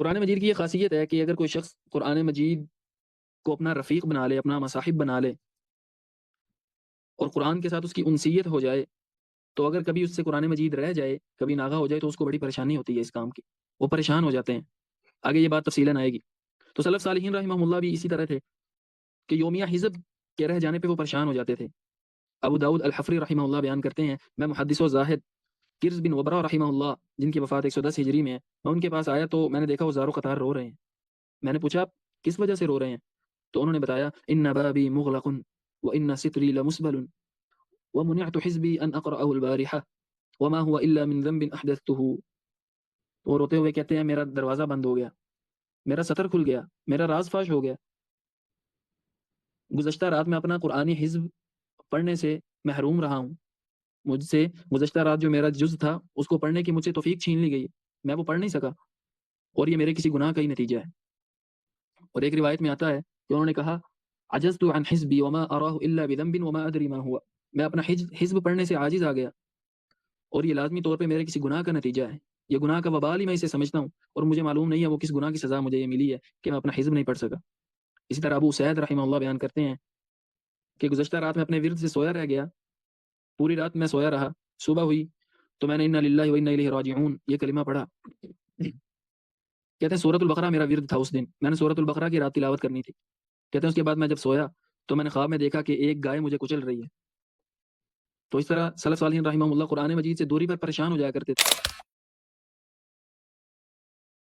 قرآن مجید کی یہ خاصیت ہے کہ اگر کوئی شخص قرآن مجید کو اپنا رفیق بنا لے، اپنا مصاحب بنا لے اور قرآن کے ساتھ اس کی انسیت ہو جائے، تو اگر کبھی اس سے قرآن مجید رہ جائے، کبھی ناغہ ہو جائے، تو اس کو بڑی پریشانی ہوتی ہے اس کام کی، وہ پریشان ہو جاتے ہیں۔ آگے یہ بات تفصیلاً آئے گی۔ تو سلف صالحین رحمہ اللہ بھی اسی طرح تھے کہ یومیہ حزب کے رہ جانے پہ وہ پریشان ہو جاتے تھے۔ ابو داؤد الحفری رحمہ اللہ بیان کرتے ہیں، میں محدث و زاہد کرز بن وبرہ رحمہ اللہ، جن کی وفات 110 ہجری میں ہے، میں ان کے پاس آیا تو میں نے دیکھا وہ زار و قطار رو رہے ہیں۔ میں نے پوچھا آپ کس وجہ سے رو رہے ہیں؟ تو انہوں نے بتایا، ان بابی مغلق وان ستری لمسبل ومنعت حزبی ان اقرأه البارحہ وما هو الا من ذنب احدثته۔ وہ روتے ہوئے کہتے ہیں میرا دروازہ بند ہو گیا، میرا ستر کھل گیا، میرا راز فاش ہو گیا، گزشتہ رات میں اپنا قرآنی حزب پڑھنے سے محروم رہا ہوں، مجھ سے گزشتہ رات جو میرا جز تھا اس کو پڑھنے کی مجھ سے توفیق چھین لی گئی، میں وہ پڑھ نہیں سکا، اور یہ میرے کسی گناہ کا ہی نتیجہ ہے۔ اور ایک روایت میں آتا ہے کہ انہوں نے کہا، عجزت عن حزبی وما اراہ الا بذنب وما ادری ما ہوا، میں اپنا حزب پڑھنے سے عاجز آ گیا، اور یہ لازمی طور پہ میرے کسی گناہ کا نتیجہ ہے، یہ گناہ کا وبال ہی میں اسے سمجھتا ہوں، اور مجھے معلوم نہیں ہے وہ کس گناہ کی سزا مجھے یہ ملی ہے کہ میں اپنا حزب نہیں پڑھ سکا۔ اسی طرح ابو سعید رحمہ اللہ بیان کرتے ہیں کہ گزشتہ رات میں اپنے ورد سے سویا رہ گیا، پوری رات میں سویا رہا، صبح ہوئی تو میں نے انا للہ و انا الیہ راجعون یہ کلمہ پڑھا۔ کہتے ہیں سورۃ البقرہ میرا ورد تھا اس دن، میں نے سورۃ البقرہ کی رات تلاوت کرنی تھی۔ کہتے ہیں اس کے بعد میں جب سویا تو میں نے خواب میں دیکھا کہ ایک گائے مجھے کچل رہی ہے۔ تو اس طرح سلف صالحین رحمہ اللہ قرآن مجید سے دوری پر پریشان ہو جایا کرتے تھے۔